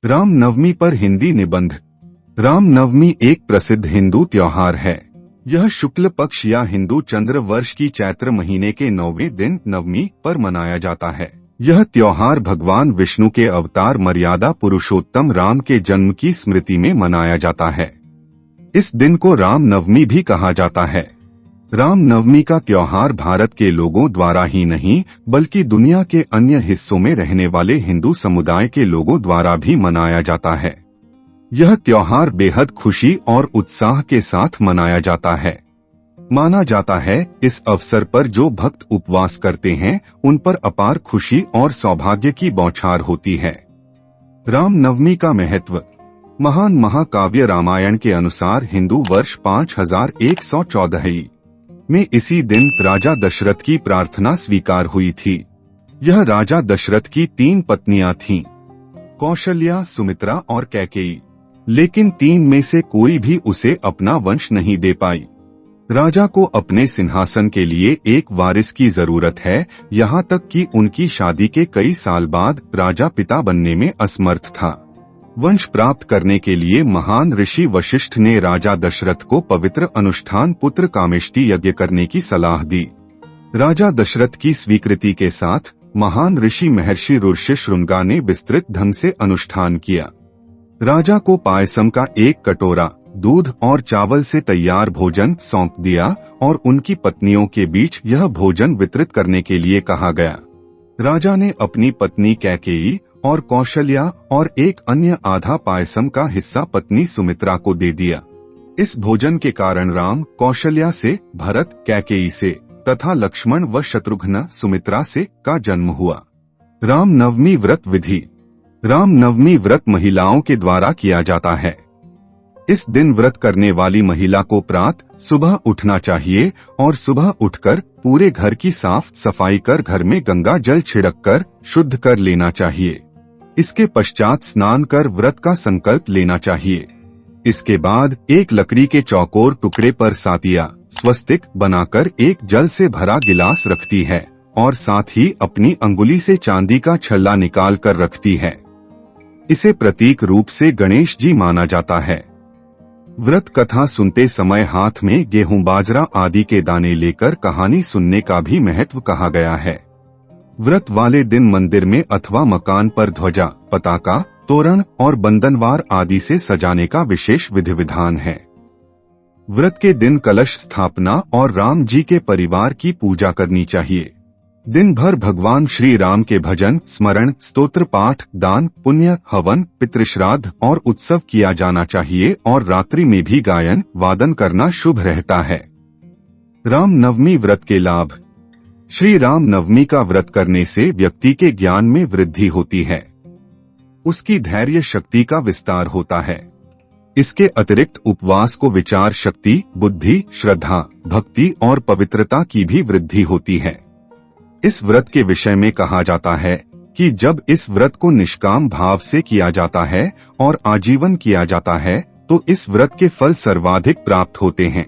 रामनवमी पर हिंदी निबंध। रामनवमी एक प्रसिद्ध हिंदू त्योहार है। यह शुक्ल पक्ष या हिंदू चंद्र वर्ष की चैत्र महीने के 9वें दिन नवमी पर मनाया जाता है। यह त्योहार भगवान विष्णु के अवतार मर्यादा पुरुषोत्तम राम के जन्म की स्मृति में मनाया जाता है। इस दिन को रामनवमी भी कहा जाता है। रामनवमी का त्योहार भारत के लोगों द्वारा ही नहीं बल्कि दुनिया के अन्य हिस्सों में रहने वाले हिंदू समुदाय के लोगों द्वारा भी मनाया जाता है। यह त्योहार बेहद खुशी और उत्साह के साथ मनाया जाता है। माना जाता है इस अवसर पर जो भक्त उपवास करते हैं उन पर अपार खुशी और सौभाग्य की बौछार होती है। रामनवमी का महत्व। महान महाकाव्य रामायण के अनुसार हिंदू वर्ष 5114 में इसी दिन राजा दशरथ की प्रार्थना स्वीकार हुई थी। यह राजा दशरथ की 3 पत्नियां थीं, कौशल्या, सुमित्रा और कैकेयी। लेकिन 3 में से कोई भी उसे अपना वंश नहीं दे पाई। राजा को अपने सिंहासन के लिए एक वारिस की जरूरत है, यहाँ तक कि उनकी शादी के कई साल बाद राजा पिता बनने में असमर्थ था। वंश प्राप्त करने के लिए महान ऋषि वशिष्ठ ने राजा दशरथ को पवित्र अनुष्ठान पुत्र कामेष्टि यज्ञ करने की सलाह दी। राजा दशरथ की स्वीकृति के साथ महान ऋषि महर्षि ऋष्यशृंगा ने विस्तृत ढंग से अनुष्ठान किया। राजा को पायसम का एक कटोरा दूध और चावल से तैयार भोजन सौंप दिया और उनकी पत्नियों के बीच यह भोजन वितरित करने के लिए कहा गया। राजा ने अपनी पत्नी कैकेयी और कौशल्या और एक अन्य आधा पायसम का हिस्सा पत्नी सुमित्रा को दे दिया। इस भोजन के कारण राम कौशल्या से, भरत कैकेयी से तथा लक्ष्मण व शत्रुघ्न सुमित्रा से का जन्म हुआ। रामनवमी व्रत विधि। रामनवमी व्रत महिलाओं के द्वारा किया जाता है। इस दिन व्रत करने वाली महिला को प्रातः सुबह उठना चाहिए और सुबह उठकर पूरे घर की साफ सफाई कर घर में गंगा जल छिड़ककर शुद्ध कर लेना चाहिए। इसके पश्चात स्नान कर व्रत का संकल्प लेना चाहिए। इसके बाद एक लकड़ी के चौकोर टुकड़े पर सातिया स्वस्तिक बनाकर एक जल से भरा गिलास रखती है और साथ ही अपनी अंगुली से चांदी का छल्ला निकाल कर रखती है। इसे प्रतीक रूप से गणेश जी माना जाता है। व्रत कथा सुनते समय हाथ में गेहूं, बाजरा आदि के दाने लेकर कहानी सुनने का भी महत्व कहा गया है। व्रत वाले दिन मंदिर में अथवा मकान पर ध्वजा, पताका, तोरण और बंधनवार आदि से सजाने का विशेष विधि विधान है। व्रत के दिन कलश स्थापना और राम जी के परिवार की पूजा करनी चाहिए। दिन भर भगवान श्री राम के भजन, स्मरण, स्तोत्र पाठ, दान, पुण्य, हवन, पितृश्राद्ध और उत्सव किया जाना चाहिए और रात्रि में भी गायन वादन करना शुभ रहता है। रामनवमी व्रत के लाभ। श्री राम नवमी का व्रत करने से व्यक्ति के ज्ञान में वृद्धि होती है। उसकी धैर्य शक्ति का विस्तार होता है। इसके अतिरिक्त उपवास को विचार शक्ति, बुद्धि, श्रद्धा, भक्ति और पवित्रता की भी वृद्धि होती है। इस व्रत के विषय में कहा जाता है कि जब इस व्रत को निष्काम भाव से किया जाता है और आजीवन किया जाता है तो इस व्रत के फल सर्वाधिक प्राप्त होते हैं।